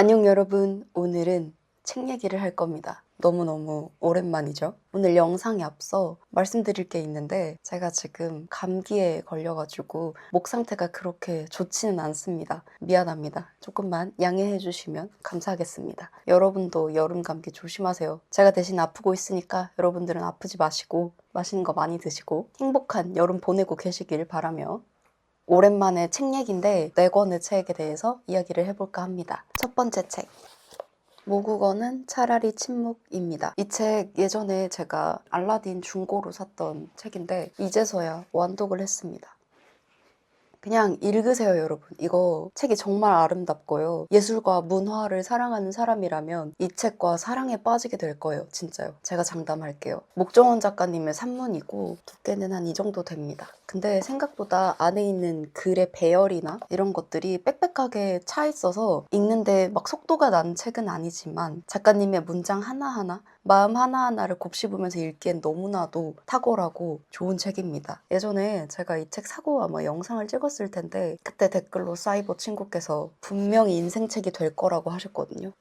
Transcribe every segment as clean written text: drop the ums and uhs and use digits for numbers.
안녕 여러분, 오늘은 책 얘기를 할 겁니다. 너무너무 오랜만이죠? 오늘 영상에 앞서 말씀드릴 게 있는데 제가 지금 감기에 걸려가지고 목 상태가 그렇게 좋지는 않습니다. 미안합니다. 조금만 양해해 주시면 감사하겠습니다. 여러분도 여름 감기 조심하세요. 제가 대신 아프고 있으니까 여러분들은 아프지 마시고 맛있는 거 많이 드시고 행복한 여름 보내고 계시길 바라며 오랜만에 책 얘기인데 4권의 책에 대해서 이야기를 해볼까 합니다. 첫 번째 책, 모국어는 차라리 침묵입니다. 이 책 예전에 제가 알라딘 중고로 샀던 책인데 이제서야 완독을 했습니다. 그냥 읽으세요, 여러분. 이거 책이 정말 아름답고요. 예술과 문화를 사랑하는 사람이라면 이 책과 사랑에 빠지게 될 거예요. 진짜요. 제가 장담할게요. 목정원 작가님의 산문이고 두께는 한 이 정도 됩니다. 근데 생각보다 안에 있는 글의 배열이나 이런 것들이 빽빽하게 차 있어서 읽는데 막 속도가 난 책은 아니지만 작가님의 문장 하나하나 마음 하나하나를 곱씹으면서 읽기엔 너무나도 탁월하고 좋은 책입니다. 예전에 제가 이 책 사고 아마 영상을 찍었을 텐데 그때 댓글로 사이버 친구께서 분명히 인생책이 될 거라고 하셨거든요.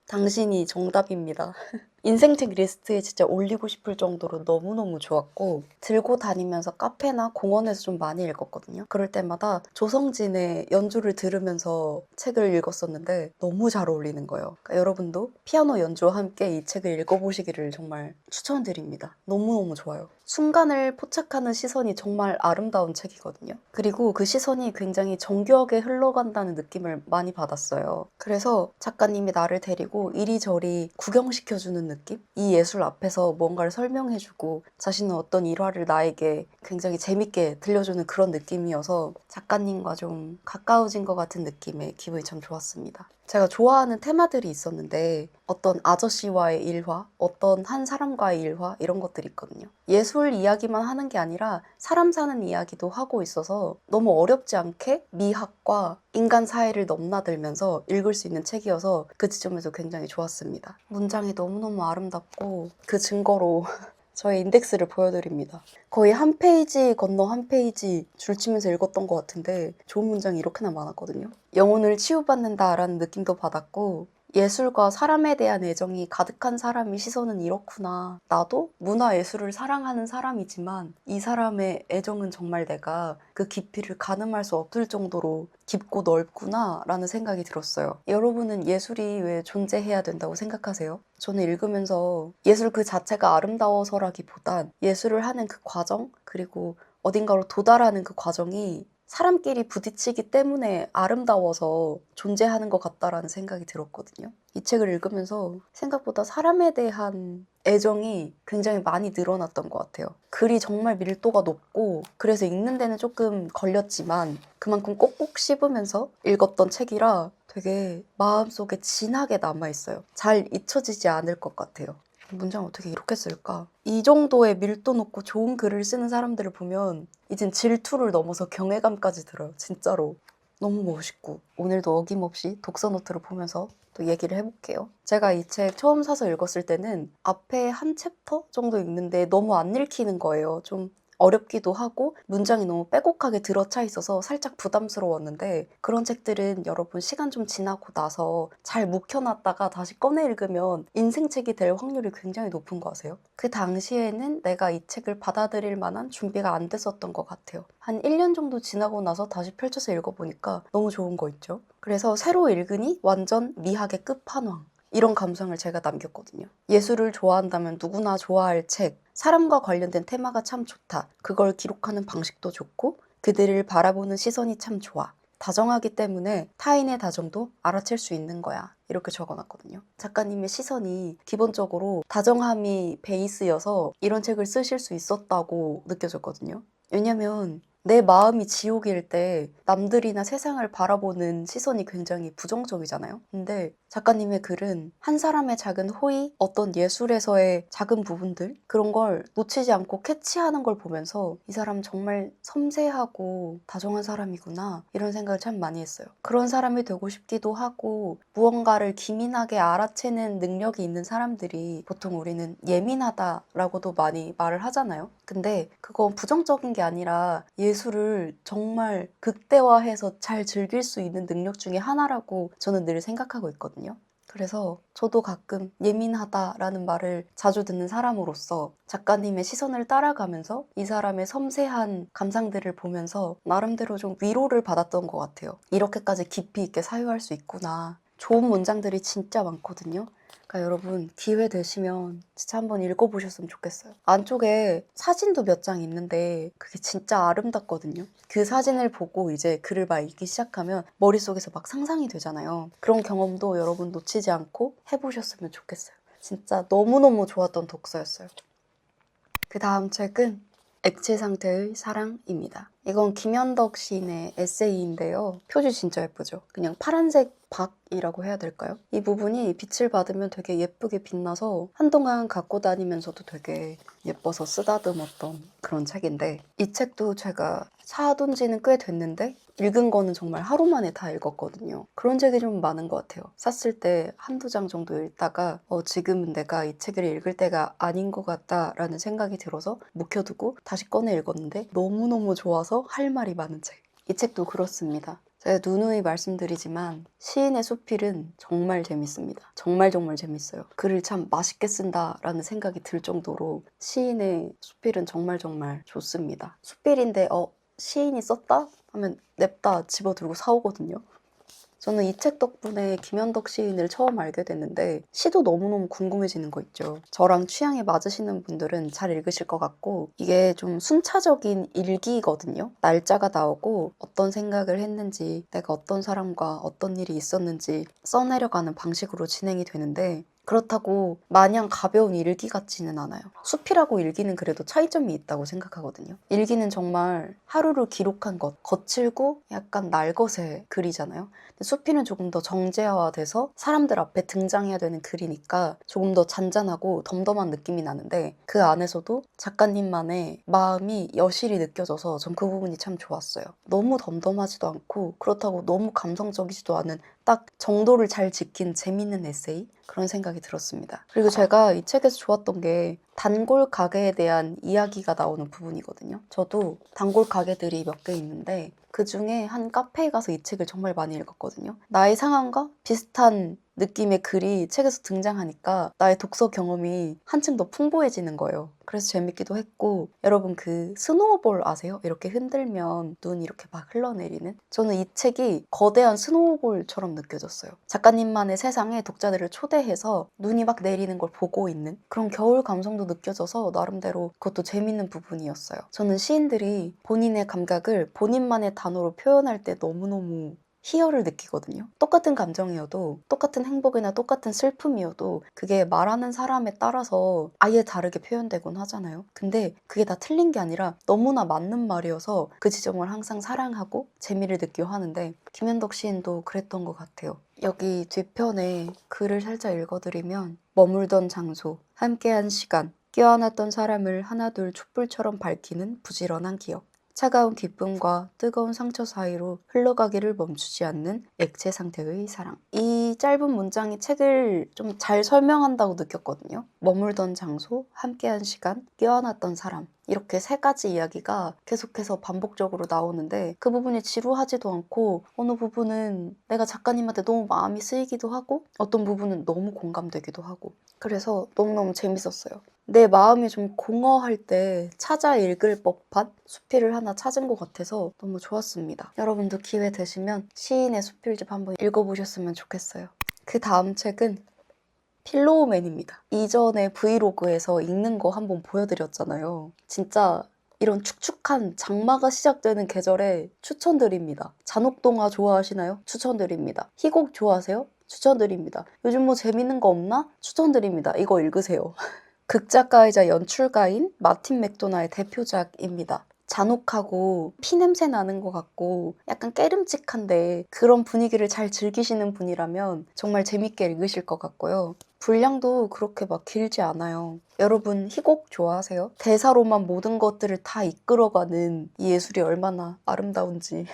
당신이 정답입니다. 인생책 리스트에 진짜 올리고 싶을 정도로 너무너무 좋았고 들고 다니면서 카페나 공원에서 좀 많이 읽었거든요. 그럴 때마다 조성진의 연주를 들으면서 책을 읽었었는데 너무 잘 어울리는 거예요. 그러니까 여러분도 피아노 연주와 함께 이 책을 읽어보시기를 정말 추천드립니다. 너무너무 좋아요. 순간을 포착하는 시선이 정말 아름다운 책이거든요. 그리고 그 시선이 굉장히 정교하게 흘러간다는 느낌을 많이 받았어요. 그래서 작가님이 나를 데리고 이리저리 구경시켜주는 느낌? 이 예술 앞에서 뭔가를 설명해주고 자신은 어떤 일화를 나에게 굉장히 재밌게 들려주는 그런 느낌이어서 작가님과 좀 가까워진 것 같은 느낌에 기분이 참 좋았습니다. 제가 좋아하는 테마들이 있었는데 어떤 아저씨와의 일화, 어떤 한 사람과의 일화 이런 것들이 있거든요. 예술 이야기만 하는 게 아니라 사람 사는 이야기도 하고 있어서 너무 어렵지 않게 미학과 인간 사이를 넘나들면서 읽을 수 있는 책이어서 그 지점에서 굉장히 좋았습니다. 문장이 너무너무 아름답고 그 증거로 저의 인덱스를 보여드립니다. 거의 한 페이지 건너 한 페이지 줄치면서 읽었던 것 같은데 좋은 문장이 이렇게나 많았거든요. 영혼을 치유받는다라는 느낌도 받았고 예술과 사람에 대한 애정이 가득한 사람의 시선은 이렇구나. 나도 문화예술을 사랑하는 사람이지만 이 사람의 애정은 정말 내가 그 깊이를 가늠할 수 없을 정도로 깊고 넓구나 라는 생각이 들었어요. 여러분은 예술이 왜 존재해야 된다고 생각하세요? 저는 읽으면서 예술 그 자체가 아름다워서라기보단 예술을 하는 그 과정 그리고 어딘가로 도달하는 그 과정이 사람끼리 부딪히기 때문에 아름다워서 존재하는 것 같다라는 생각이 들었거든요. 이 책을 읽으면서 생각보다 사람에 대한 애정이 굉장히 많이 늘어났던 것 같아요. 글이 정말 밀도가 높고 그래서 읽는 데는 조금 걸렸지만 그만큼 꼭꼭 씹으면서 읽었던 책이라 되게 마음속에 진하게 남아있어요. 잘 잊혀지지 않을 것 같아요. 문장 어떻게 이렇게 쓸까? 이 정도의 밀도 높고 좋은 글을 쓰는 사람들을 보면 이젠 질투를 넘어서 경외감까지 들어요. 진짜로. 너무 멋있고 오늘도 어김없이 독서 노트를 보면서 또 얘기를 해볼게요. 제가 이 책 처음 사서 읽었을 때는 앞에 한 챕터 정도 읽는데 너무 안 읽히는 거예요. 좀 어렵기도 하고 문장이 너무 빼곡하게 들어차 있어서 살짝 부담스러웠는데 그런 책들은 여러분 시간 좀 지나고 나서 잘 묵혀놨다가 다시 꺼내 읽으면 인생책이 될 확률이 굉장히 높은 거 아세요? 그 당시에는 내가 이 책을 받아들일 만한 준비가 안 됐었던 것 같아요. 한 1년 정도 지나고 나서 다시 펼쳐서 읽어보니까 너무 좋은 거 있죠? 그래서 새로 읽으니 완전 미학의 끝판왕. 이런 감상을 제가 남겼거든요. 예술을 좋아한다면 누구나 좋아할 책, 사람과 관련된 테마가 참 좋다. 그걸 기록하는 방식도 좋고 그들을 바라보는 시선이 참 좋아. 다정하기 때문에 타인의 다정도 알아챌 수 있는 거야. 이렇게 적어놨거든요. 작가님의 시선이 기본적으로 다정함이 베이스여서 이런 책을 쓰실 수 있었다고 느껴졌거든요. 왜냐면 내 마음이 지옥일 때 남들이나 세상을 바라보는 시선이 굉장히 부정적이잖아요. 근데 작가님의 글은 한 사람의 작은 호의, 어떤 예술에서의 작은 부분들 그런 걸 놓치지 않고 캐치하는 걸 보면서 이 사람 정말 섬세하고 다정한 사람이구나 이런 생각을 참 많이 했어요. 그런 사람이 되고 싶기도 하고 무언가를 기민하게 알아채는 능력이 있는 사람들이 보통 우리는 예민하다라고도 많이 말을 하잖아요. 근데 그건 부정적인 게 아니라 예술을 정말 극대화해서 잘 즐길 수 있는 능력 중에 하나라고 저는 늘 생각하고 있거든요. 그래서 저도 가끔 예민하다라는 말을 자주 듣는 사람으로서 작가님의 시선을 따라가면서 이 사람의 섬세한 감상들을 보면서 나름대로 좀 위로를 받았던 것 같아요. 이렇게까지 깊이 있게 사유할 수 있구나. 좋은 문장들이 진짜 많거든요. 그러니까 여러분 기회 되시면 진짜 한번 읽어보셨으면 좋겠어요. 안쪽에 사진도 몇 장 있는데 그게 진짜 아름답거든요. 그 사진을 보고 이제 글을 막 읽기 시작하면 머릿속에서 막 상상이 되잖아요. 그런 경험도 여러분 놓치지 않고 해보셨으면 좋겠어요. 진짜 너무너무 좋았던 독서였어요. 그 다음 책은 액체 상태의 사랑입니다. 이건 김현덕 시인의 에세이인데요. 표지 진짜 예쁘죠? 그냥 파란색 박이라고 해야 될까요? 이 부분이 빛을 받으면 되게 예쁘게 빛나서 한동안 갖고 다니면서도 되게 예뻐서 쓰다듬었던 그런 책인데, 이 책도 제가 사둔 지는 꽤 됐는데 읽은 거는 정말 하루 만에 다 읽었거든요. 그런 책이 좀 많은 것 같아요. 샀을 때 한두 장 정도 읽다가 지금은 내가 이 책을 읽을 때가 아닌 것 같다라는 생각이 들어서 묵혀두고 다시 꺼내 읽었는데 너무너무 좋아서 할 말이 많은 책. 이 책도 그렇습니다. 제가 누누이 말씀드리지만 시인의 수필은 정말 재밌습니다. 정말 재밌어요. 글을 참 맛있게 쓴다라는 생각이 들 정도로 시인의 수필은 정말 좋습니다. 수필인데 시인이 썼다? 하면 냅다 집어들고 사오거든요. 저는 이 책 덕분에 김현덕 시인을 처음 알게 됐는데 시도 너무너무 궁금해지는 거 있죠. 저랑 취향이 맞으시는 분들은 잘 읽으실 것 같고, 이게 좀 순차적인 일기거든요. 날짜가 나오고 어떤 생각을 했는지, 내가 어떤 사람과 어떤 일이 있었는지 써내려가는 방식으로 진행이 되는데, 그렇다고 마냥 가벼운 일기 같지는 않아요. 수필하고 일기는 그래도 차이점이 있다고 생각하거든요. 일기는 정말 하루를 기록한 것, 거칠고 약간 날것의 글이잖아요. 근데 수필은 조금 더 정제화돼서 사람들 앞에 등장해야 되는 글이니까 조금 더 잔잔하고 덤덤한 느낌이 나는데, 그 안에서도 작가님만의 마음이 여실히 느껴져서 전 그 부분이 참 좋았어요. 너무 덤덤하지도 않고 그렇다고 너무 감성적이지도 않은 딱 정도를 잘 지킨 재밌는 에세이? 그런 생각이 들었습니다. 그리고 제가 이 책에서 좋았던 게 단골 가게에 대한 이야기가 나오는 부분이거든요. 저도 단골 가게들이 몇 개 있는데 그 중에 한 카페에 가서 이 책을 정말 많이 읽었거든요. 나의 상황과 비슷한 느낌의 글이 책에서 등장하니까 나의 독서 경험이 한층 더 풍부해지는 거예요. 그래서 재밌기도 했고, 여러분 그 스노우볼 아세요? 이렇게 흔들면 눈 이렇게 막 흘러내리는? 저는 이 책이 거대한 스노우볼처럼 느껴졌어요. 작가님만의 세상에 독자들을 초대해서 눈이 막 내리는 걸 보고 있는 그런 겨울 감성도 느껴져서 나름대로 그것도 재밌는 부분이었어요. 저는 시인들이 본인의 감각을 본인만의 단어로 표현할 때 너무너무 희열을 느끼거든요. 똑같은 감정이어도, 똑같은 행복이나 똑같은 슬픔이어도 그게 말하는 사람에 따라서 아예 다르게 표현되곤 하잖아요. 근데 그게 다 틀린 게 아니라 너무나 맞는 말이어서 그 지점을 항상 사랑하고 재미를 느끼고 하는데, 김현덕 시인도 그랬던 것 같아요. 여기 뒤편에 글을 살짝 읽어드리면, 머물던 장소, 함께한 시간, 껴안았던 사람을 하나둘 촛불처럼 밝히는 부지런한 기억, 차가운 기쁨과 뜨거운 상처 사이로 흘러가기를 멈추지 않는 액체 상태의 사랑. 이 짧은 문장이 책을 좀 잘 설명한다고 느꼈거든요. 머물던 장소, 함께한 시간, 껴안았던 사람. 이렇게 세 가지 이야기가 계속해서 반복적으로 나오는데 그 부분이 지루하지도 않고, 어느 부분은 내가 작가님한테 너무 마음이 쓰이기도 하고 어떤 부분은 너무 공감되기도 하고, 그래서 너무너무 재밌었어요. 내 마음이 좀 공허할 때 찾아 읽을 법한 수필을 하나 찾은 것 같아서 너무 좋았습니다. 여러분도 기회 되시면 시인의 수필집 한번 읽어보셨으면 좋겠어요. 그 다음 책은 필로우맨입니다. 이전에 브이로그에서 읽는 거 한번 보여드렸잖아요. 진짜 이런 축축한 장마가 시작되는 계절에 추천드립니다. 잔혹동화 좋아하시나요? 추천드립니다. 희곡 좋아하세요? 추천드립니다. 요즘 뭐 재밌는 거 없나? 추천드립니다. 이거 읽으세요. 극작가이자 연출가인 마틴 맥도나의 대표작입니다. 잔혹하고 피냄새 나는 것 같고 약간 깨름직한데 그런 분위기를 잘 즐기시는 분이라면 정말 재밌게 읽으실 것 같고요. 분량도 그렇게 막 길지 않아요. 여러분 희곡 좋아하세요? 대사로만 모든 것들을 다 이끌어가는 이 예술이 얼마나 아름다운지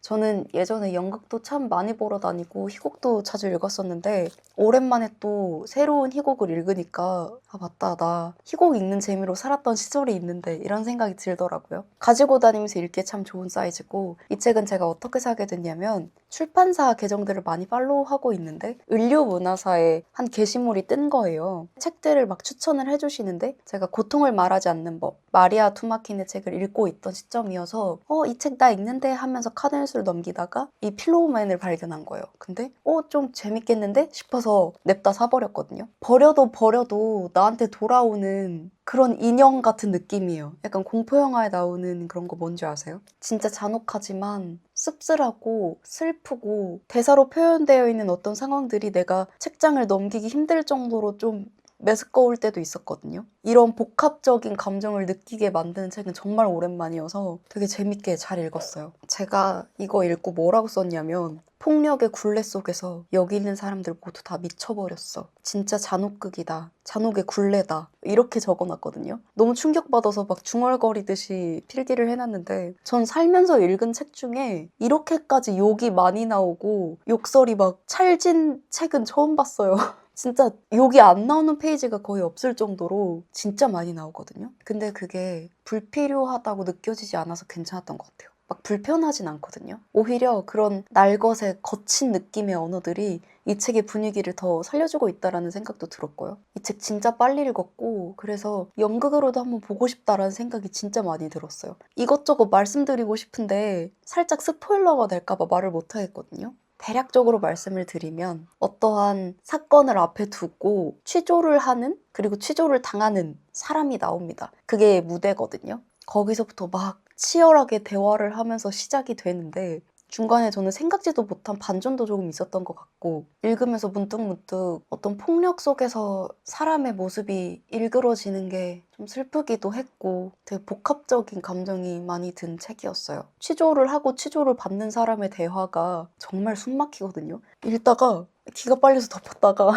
저는 예전에 연극도 참 많이 보러 다니고 희곡도 자주 읽었었는데 오랜만에 또 새로운 희곡을 읽으니까 아 맞다 나 희곡 읽는 재미로 살았던 시절이 있는데 이런 생각이 들더라고요. 가지고 다니면서 읽기에 참 좋은 사이즈고 이 책은 제가 어떻게 사게 됐냐면 출판사 계정들을 많이 팔로우하고 있는데 을류문화사에 한 게시물이 뜬 거예요. 책들을 막 추천을 해주시는데 제가 고통을 말하지 않는 법, 마리아 투마킨의 책을 읽고 있던 시점이어서 이 책 나 읽는데 하면서 카드뉴스를 넘기다가 이 필로우맨을 발견한 거예요. 근데 좀 재밌겠는데 싶어서 냅다 사버렸거든요. 버려도 나한테 돌아오는 그런 인형 같은 느낌이에요. 약간 공포영화에 나오는 그런 거 뭔지 아세요? 진짜 잔혹하지만 씁쓸하고 슬프고 대사로 표현되어 있는 어떤 상황들이 내가 책장을 넘기기 힘들 정도로 좀 메스꺼울 때도 있었거든요. 이런 복합적인 감정을 느끼게 만드는 책은 정말 오랜만이어서 되게 재밌게 잘 읽었어요. 제가 이거 읽고 뭐라고 썼냐면 폭력의 굴레 속에서 여기 있는 사람들 모두 다 미쳐버렸어. 진짜 잔혹극이다. 잔혹의 굴레다. 이렇게 적어놨거든요. 너무 충격받아서 막 중얼거리듯이 필기를 해놨는데 전 살면서 읽은 책 중에 이렇게까지 욕이 많이 나오고 욕설이 막 찰진 책은 처음 봤어요. 진짜 욕이 안 나오는 페이지가 거의 없을 정도로 진짜 많이 나오거든요. 근데 그게 불필요하다고 느껴지지 않아서 괜찮았던 것 같아요. 막 불편하진 않거든요. 오히려 그런 날것의 거친 느낌의 언어들이 이 책의 분위기를 더 살려주고 있다라는 생각도 들었고요. 이 책 진짜 빨리 읽었고 그래서 연극으로도 한번 보고 싶다라는 생각이 진짜 많이 들었어요. 이것저것 말씀드리고 싶은데 살짝 스포일러가 될까봐 말을 못하겠거든요. 대략적으로 말씀을 드리면 어떠한 사건을 앞에 두고 취조를 하는 그리고 취조를 당하는 사람이 나옵니다. 그게 무대거든요. 거기서부터 막 치열하게 대화를 하면서 시작이 되는데 중간에 저는 생각지도 못한 반전도 조금 있었던 것 같고 읽으면서 문득문득 어떤 폭력 속에서 사람의 모습이 일그러지는 게 좀 슬프기도 했고 되게 복합적인 감정이 많이 든 책이었어요. 취조를 하고 취조를 받는 사람의 대화가 정말 숨막히거든요. 읽다가 기가 빨려서 덮었다가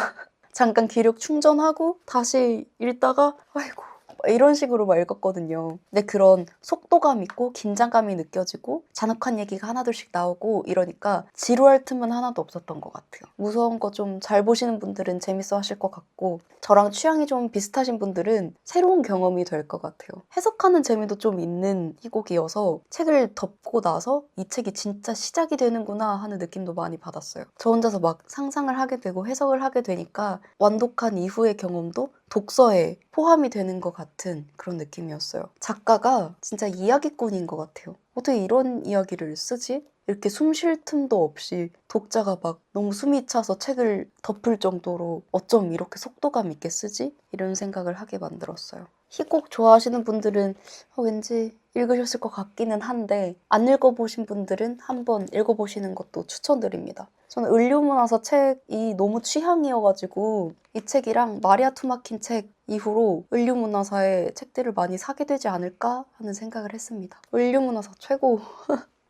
잠깐 기력 충전하고 다시 읽다가 아이고 이런 식으로 막 읽었거든요. 근데 그런 속도감 있고 긴장감이 느껴지고 잔혹한 얘기가 하나둘씩 나오고 이러니까 지루할 틈은 하나도 없었던 것 같아요. 무서운 거 좀 잘 보시는 분들은 재밌어 하실 것 같고 저랑 취향이 좀 비슷하신 분들은 새로운 경험이 될 것 같아요. 해석하는 재미도 좀 있는 희곡이어서 책을 덮고 나서 이 책이 진짜 시작이 되는구나 하는 느낌도 많이 받았어요. 저 혼자서 막 상상을 하게 되고 해석을 하게 되니까 완독한 이후의 경험도 독서에 포함이 되는 것 같은 그런 느낌이었어요. 작가가 진짜 이야기꾼인 것 같아요. 어떻게 이런 이야기를 쓰지? 이렇게 숨 쉴 틈도 없이 독자가 막 너무 숨이 차서 책을 덮을 정도로 어쩜 이렇게 속도감 있게 쓰지? 이런 생각을 하게 만들었어요. 희곡 좋아하시는 분들은 왠지 읽으셨을 것 같기는 한데 안 읽어보신 분들은 한번 읽어보시는 것도 추천드립니다. 저는 을류문화사 책이 너무 취향이어가지고 이 책이랑 마리아 투마킨 책 이후로 을류문화사의 책들을 많이 사게 되지 않을까 하는 생각을 했습니다. 을류문화사 최고!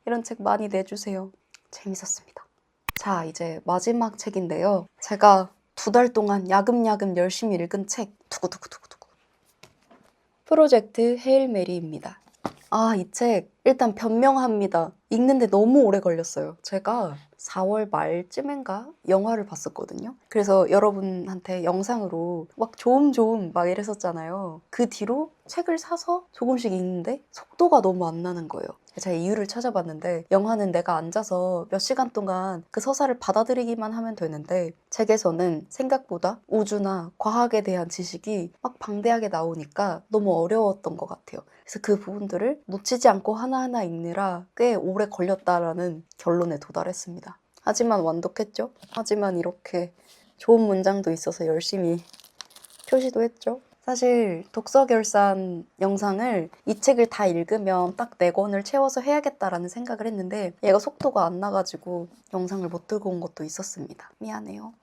이런 책 많이 내주세요. 재밌었습니다. 자, 이제 마지막 책인데요. 제가 2달 동안 야금야금 열심히 읽은 책 두구두구두구두구 프로젝트 헤일 메리입니다. 이 책 일단 변명합니다. 읽는데 너무 오래 걸렸어요. 제가 4월 말쯤인가 영화를 봤었거든요. 그래서 여러분한테 영상으로 막 조금 막 이랬었잖아요. 그 뒤로 책을 사서 조금씩 읽는데 속도가 너무 안 나는 거예요. 제가 이유를 찾아봤는데 영화는 내가 앉아서 몇 시간 동안 그 서사를 받아들이기만 하면 되는데 책에서는 생각보다 우주나 과학에 대한 지식이 막 방대하게 나오니까 너무 어려웠던 것 같아요. 그래서 그 부분들을 놓치지 않고 하나하나 읽느라 꽤 오래 걸렸다라는 결론에 도달했습니다. 하지만 완독했죠? 하지만 이렇게 좋은 문장도 있어서 열심히 표시도 했죠? 사실 독서 결산 영상을 이 책을 다 읽으면 딱 4권을 채워서 해야겠다라는 생각을 했는데 얘가 속도가 안 나가지고 영상을 못 들고 온 것도 있었습니다. 미안해요.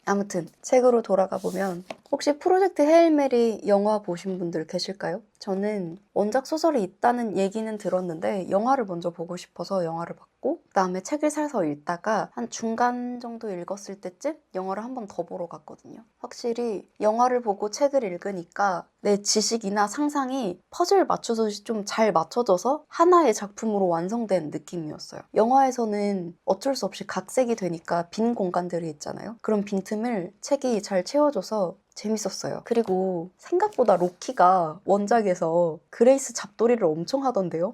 아무튼 책으로 돌아가 보면 혹시 프로젝트 헤일 메리 영화 보신 분들 계실까요? 저는 원작 소설이 있다는 얘기는 들었는데 영화를 먼저 보고 싶어서 영화를 봤고 봤고 그다음에 책을 사서 읽다가 한 중간 정도 읽었을 때쯤 영화를 한 번 더 보러 갔거든요. 확실히 영화를 보고 책을 읽으니까 내 지식이나 상상이 퍼즐 맞추듯이 좀 잘 맞춰져서 하나의 작품으로 완성된 느낌이었어요. 영화에서는 어쩔 수 없이 각색이 되니까 빈 공간들이 있잖아요. 그런 빈틈을 책이 잘 채워줘서 재밌었어요. 그리고 생각보다 로키가 원작에서 그레이스 잡돌이를 엄청 하던데요.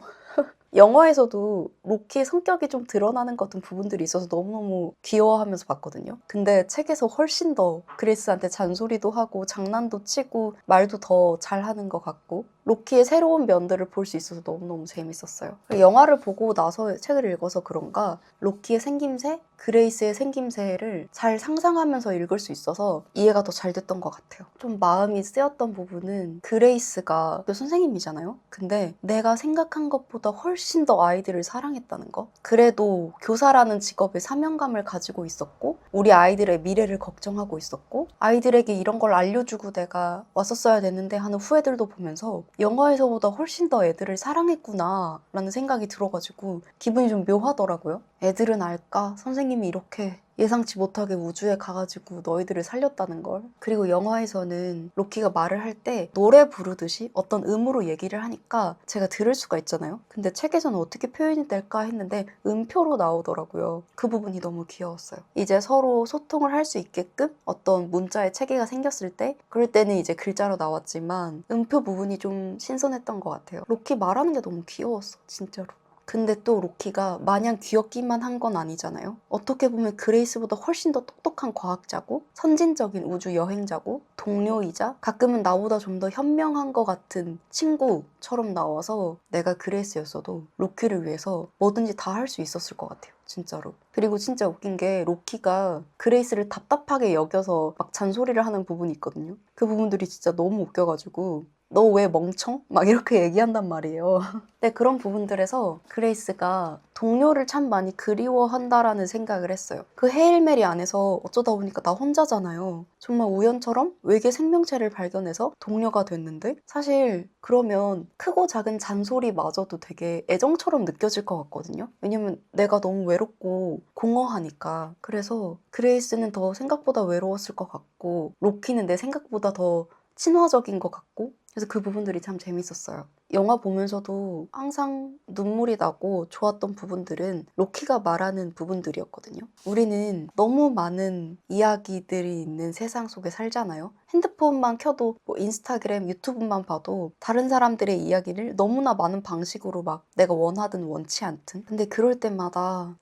영화에서도 로키의 성격이 좀 드러나는 것 같은 부분들이 있어서 너무너무 귀여워하면서 봤거든요. 근데 책에서 훨씬 더 그레이스한테 잔소리도 하고 장난도 치고 말도 더 잘하는 것 같고 로키의 새로운 면들을 볼 수 있어서 너무너무 재밌었어요. 영화를 보고 나서 책을 읽어서 그런가 로키의 생김새, 그레이스의 생김새를 잘 상상하면서 읽을 수 있어서 이해가 더 잘 됐던 것 같아요. 좀 마음이 쓰였던 부분은 그레이스가 그 선생님이잖아요. 근데 내가 생각한 것보다 훨씬 더 아이들을 사랑했다는 거. 그래도 교사라는 직업에 사명감을 가지고 있었고 우리 아이들의 미래를 걱정하고 있었고 아이들에게 이런 걸 알려주고 내가 왔었어야 되는데 하는 후회들도 보면서 영화에서보다 훨씬 더 애들을 사랑했구나 라는 생각이 들어가지고 기분이 좀 묘하더라고요. 애들은 알까? 선생님이 이렇게 예상치 못하게 우주에 가가지고 너희들을 살렸다는 걸. 그리고 영화에서는 로키가 말을 할 때 노래 부르듯이 어떤 음으로 얘기를 하니까 제가 들을 수가 있잖아요. 근데 책에서는 어떻게 표현이 될까 했는데 음표로 나오더라고요. 그 부분이 너무 귀여웠어요. 이제 서로 소통을 할 수 있게끔 어떤 문자의 체계가 생겼을 때 그럴 때는 이제 글자로 나왔지만 음표 부분이 좀 신선했던 것 같아요. 로키 말하는 게 너무 귀여웠어, 진짜로. 근데 또 로키가 마냥 귀엽기만 한 건 아니잖아요. 어떻게 보면 그레이스보다 훨씬 더 똑똑한 과학자고 선진적인 우주 여행자고 동료이자 가끔은 나보다 좀 더 현명한 것 같은 친구처럼 나와서 내가 그레이스였어도 로키를 위해서 뭐든지 다 할 수 있었을 것 같아요. 진짜로. 그리고 진짜 웃긴 게 로키가 그레이스를 답답하게 여겨서 막 잔소리를 하는 부분이 있거든요. 그 부분들이 진짜 너무 웃겨가지고 너 왜 멍청? 막 이렇게 얘기한단 말이에요. 근데 그런 부분들에서 그레이스가 동료를 참 많이 그리워한다라는 생각을 했어요. 그 헤일 메리 안에서 어쩌다 보니까 나 혼자잖아요. 정말 우연처럼 외계 생명체를 발견해서 동료가 됐는데 사실 그러면 크고 작은 잔소리마저도 되게 애정처럼 느껴질 것 같거든요. 왜냐면 내가 너무 외롭고 공허하니까. 그래서 그레이스는 더 생각보다 외로웠을 것 같고 로키는 내 생각보다 더 친화적인 것 같고 그래서 그 부분들이 참 재밌었어요. 영화 보면서도 항상 눈물이 나고 좋았던 부분들은 로키가 말하는 부분들이었거든요. 우리는 너무 많은 이야기들이 있는 세상 속에 살잖아요. 핸드폰만 켜도 뭐 인스타그램, 유튜브만 봐도 다른 사람들의 이야기를 너무나 많은 방식으로 막 내가 원하든 원치 않든. 근데 그럴 때마다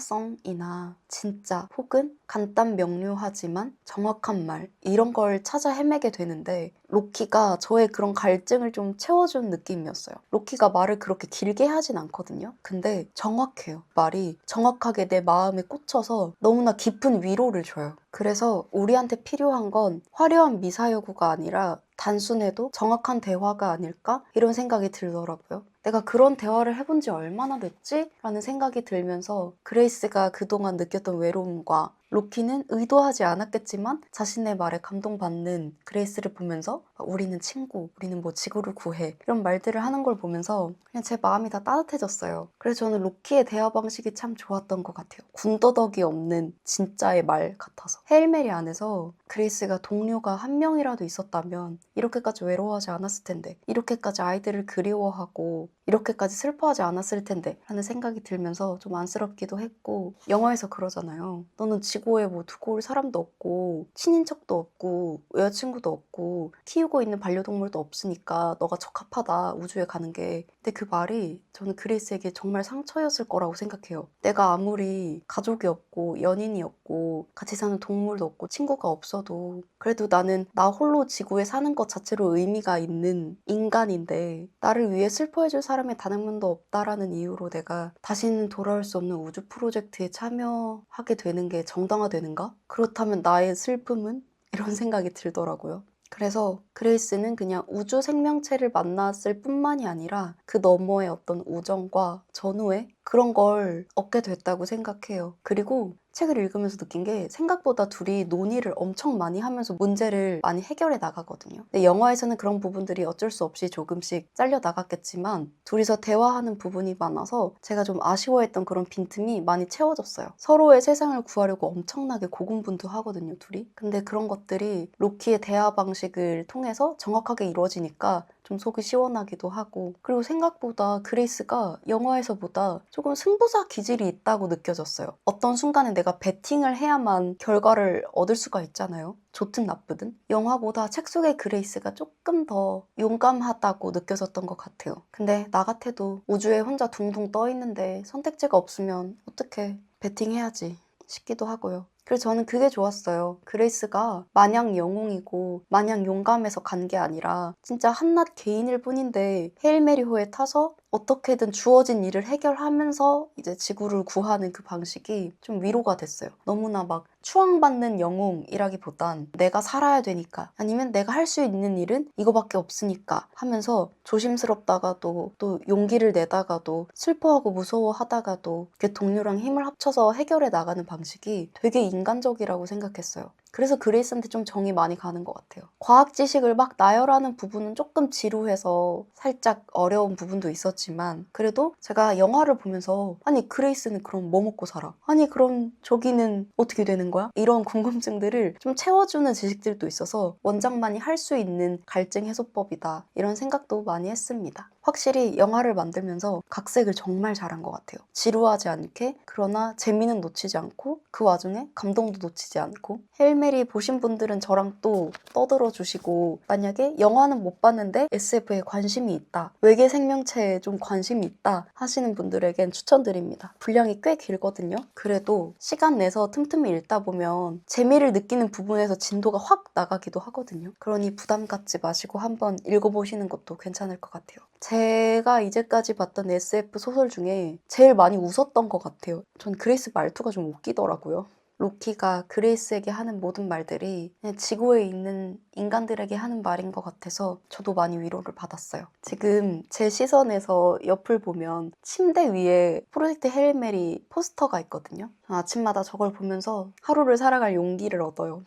진정성이나 진짜 혹은 간단 명료하지만 정확한 말 이런 걸 찾아 헤매게 되는데 로키가 저의 그런 갈증을 좀 채워준 느낌이었어요. 로키가 말을 그렇게 길게 하진 않거든요. 근데 정확해요. 말이 정확하게 내 마음에 꽂혀서 너무나 깊은 위로를 줘요. 그래서 우리한테 필요한 건 화려한 미사여구가 아니라 단순해도 정확한 대화가 아닐까? 이런 생각이 들더라고요. 내가 그런 대화를 해본 지 얼마나 됐지? 라는 생각이 들면서 그레이스가 그동안 느꼈던 외로움과 로키는 의도하지 않았겠지만 자신의 말에 감동받는 그레이스를 보면서 우리는 친구, 우리는 뭐 지구를 구해 이런 말들을 하는 걸 보면서 그냥 제 마음이 다 따뜻해졌어요. 그래서 저는 로키의 대화 방식이 참 좋았던 것 같아요. 군더더기 없는 진짜의 말 같아서. 헤일 메리 안에서 그레이스가 동료가 한 명이라도 있었다면 이렇게까지 외로워하지 않았을 텐데 이렇게까지 아이들을 그리워하고 이렇게까지 슬퍼하지 않았을 텐데 라는 생각이 들면서 좀 안쓰럽기도 했고 영화에서 그러잖아요. 너는 지구에 뭐 두고 올 사람도 없고 친인척도 없고 여자친구도 없고 키우고 있는 반려동물도 없으니까 너가 적합하다 우주에 가는 게. 근데 그 말이 저는 그레이스에게 정말 상처였을 거라고 생각해요. 내가 아무리 가족이 없고 연인이 없고 같이 사는 동물도 없고 친구가 없어도 그래도 나는 나 홀로 지구에 사는 것 자체로 의미가 있는 인간인데 나를 위해 슬퍼해줄 사람이 단 한 명도 없다라는 이유로 내가 다시는 돌아올 수 없는 우주 프로젝트에 참여하게 되는 게 정당화되는가? 그렇다면 나의 슬픔은? 이런 생각이 들더라고요. 그래서 그레이스는 그냥 우주 생명체를 만났을 뿐만이 아니라 그 너머의 어떤 우정과 전후에 그런 걸 얻게 됐다고 생각해요. 그리고 책을 읽으면서 느낀 게 생각보다 둘이 논의를 엄청 많이 하면서 문제를 많이 해결해 나가거든요. 근데 영화에서는 그런 부분들이 어쩔 수 없이 조금씩 잘려 나갔겠지만 둘이서 대화하는 부분이 많아서 제가 좀 아쉬워했던 그런 빈틈이 많이 채워졌어요. 서로의 세상을 구하려고 엄청나게 고군분투하거든요, 둘이. 근데 그런 것들이 로키의 대화 방식을 통해서 정확하게 이루어지니까 좀 속이 시원하기도 하고, 그리고 생각보다 그레이스가 영화에서보다 조금 승부사 기질이 있다고 느껴졌어요. 어떤 순간에 내가 배팅을 해야만 결과를 얻을 수가 있잖아요. 좋든 나쁘든. 영화보다 책 속의 그레이스가 조금 더 용감하다고 느껴졌던 것 같아요. 근데 나 같아도 우주에 혼자 둥둥 떠 있는데 선택지가 없으면 어떡해. 배팅해야지 싶기도 하고요. 그래서 저는 그게 좋았어요. 그레이스가 마냥 영웅이고 마냥 용감해서 간 게 아니라 진짜 한낱 개인일 뿐인데 헤일메리호에 타서 어떻게든 주어진 일을 해결하면서 이제 지구를 구하는 그 방식이 좀 위로가 됐어요. 너무나 막 추앙받는 영웅이라기보단 내가 살아야 되니까, 아니면 내가 할 수 있는 일은 이거밖에 없으니까 하면서 조심스럽다가도 또 용기를 내다가도 슬퍼하고 무서워하다가도 그 동료랑 힘을 합쳐서 해결해 나가는 방식이 되게 인간적이라고 생각했어요. 그래서 그레이스한테 좀 정이 많이 가는 것 같아요. 과학 지식을 막 나열하는 부분은 조금 지루해서 살짝 어려운 부분도 있었지만, 그래도 제가 영화를 보면서 아니 그레이스는 그럼 뭐 먹고 살아? 아니 그럼 저기는 어떻게 되는 거야? 이런 궁금증들을 좀 채워주는 지식들도 있어서 원작만이 할 수 있는 갈증 해소법이다, 이런 생각도 많이 했습니다. 확실히 영화를 만들면서 각색을 정말 잘한 것 같아요. 지루하지 않게, 그러나 재미는 놓치지 않고 그 와중에 감동도 놓치지 않고. 헤일메리 보신 분들은 저랑 또 떠들어 주시고, 만약에 영화는 못 봤는데 SF에 관심이 있다, 외계 생명체에 좀 관심이 있다 하시는 분들에겐 추천드립니다. 분량이 꽤 길거든요. 그래도 시간 내서 틈틈이 읽다 보면 재미를 느끼는 부분에서 진도가 확 나가기도 하거든요. 그러니 부담 갖지 마시고 한번 읽어보시는 것도 괜찮을 것 같아요. 제가 이제까지 봤던 SF 소설 중에 제일 많이 웃었던 것 같아요. 전 그레이스 말투가 좀 웃기더라고요. 로키가 그레이스에게 하는 모든 말들이 그냥 지구에 있는 인간들에게 하는 말인 것 같아서 저도 많이 위로를 받았어요. 지금 제 시선에서 옆을 보면 침대 위에 프로젝트 헤일 메리 포스터가 있거든요. 아침마다 저걸 보면서 하루를 살아갈 용기를 얻어요.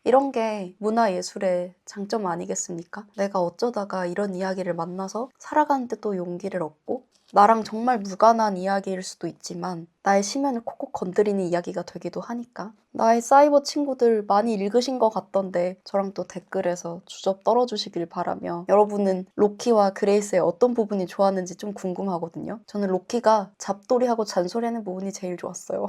이런 게 문화예술의 장점 아니겠습니까? 내가 어쩌다가 이런 이야기를 만나서 살아가는데 또 용기를 얻고, 나랑 정말 무관한 이야기일 수도 있지만 나의 심연을 콕콕 건드리는 이야기가 되기도 하니까. 나의 사이버 친구들 많이 읽으신 것 같던데 저랑 또 댓글에서 주접 떨어주시길 바라며, 여러분은 로키와 그레이스의 어떤 부분이 좋았는지 좀 궁금하거든요. 저는 로키가 잡돌이하고 잔소리하는 부분이 제일 좋았어요.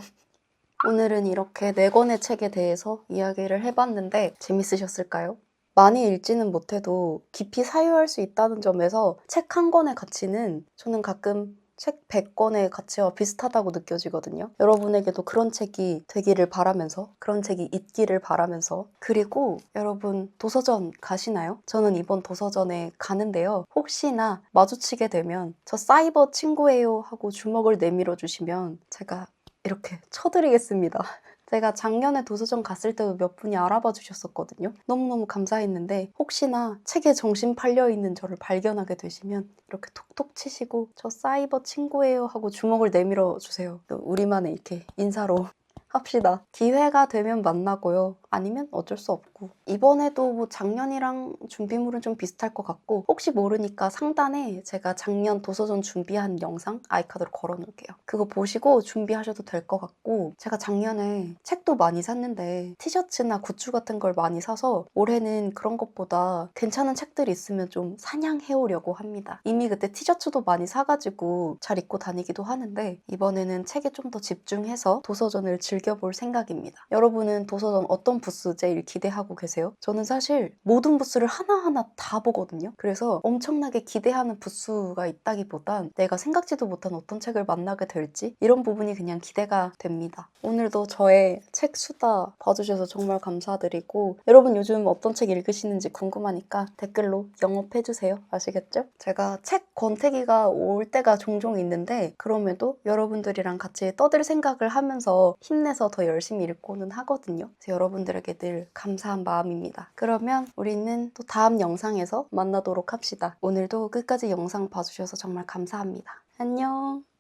오늘은 이렇게 4권의 책에 대해서 이야기를 해봤는데 재밌으셨을까요? 많이 읽지는 못해도 깊이 사유할 수 있다는 점에서 책 한 권의 가치는 저는 가끔 책 100권의 가치와 비슷하다고 느껴지거든요. 여러분에게도 그런 책이 되기를 바라면서, 그런 책이 있기를 바라면서. 그리고 여러분 도서전 가시나요? 저는 이번 도서전에 가는데요. 혹시나 마주치게 되면 저 사이버 친구예요 하고 주먹을 내밀어 주시면 제가 이렇게 쳐드리겠습니다. 제가 작년에 도서전 갔을 때도 몇 분이 알아봐 주셨었거든요. 너무너무 감사했는데 혹시나 책에 정신 팔려있는 저를 발견하게 되시면 이렇게 톡톡 치시고 저 사이버 친구예요 하고 주먹을 내밀어 주세요. 우리만의 이렇게 인사로 합시다. 기회가 되면 만나고요. 아니면 어쩔 수 없고. 이번에도 뭐 작년이랑 준비물은 좀 비슷할 것 같고, 혹시 모르니까 상단에 제가 작년 도서전 준비한 영상 아이카드로 걸어놓을게요. 그거 보시고 준비하셔도 될 것 같고, 제가 작년에 책도 많이 샀는데 티셔츠나 굿즈 같은 걸 많이 사서 올해는 그런 것보다 괜찮은 책들이 있으면 좀 사냥해오려고 합니다. 이미 그때 티셔츠도 많이 사가지고 잘 입고 다니기도 하는데 이번에는 책에 좀 더 집중해서 도서전을 즐겨볼 생각입니다. 여러분은 도서전 어떤 부스 제일 기대하고 계세요? 저는 사실 모든 부스를 하나하나 다 보거든요. 그래서 엄청나게 기대하는 부스가 있다기보단 내가 생각지도 못한 어떤 책을 만나게 될지 이런 부분이 그냥 기대가 됩니다. 오늘도 저의 책 수다 봐주셔서 정말 감사드리고, 여러분 요즘 어떤 책 읽으시는지 궁금하니까 댓글로 영업해주세요. 아시겠죠? 제가 책 권태기가 올 때가 종종 있는데 그럼에도 여러분들이랑 같이 떠들 생각을 하면서 힘내서 더 열심히 읽고는 하거든요. 그래서 여러분들에게 늘 감사한 마음입니다. 그러면 우리는 또 다음 영상에서 만나도록 합시다. 오늘도 끝까지 영상 봐주셔서 정말 감사합니다. 안녕.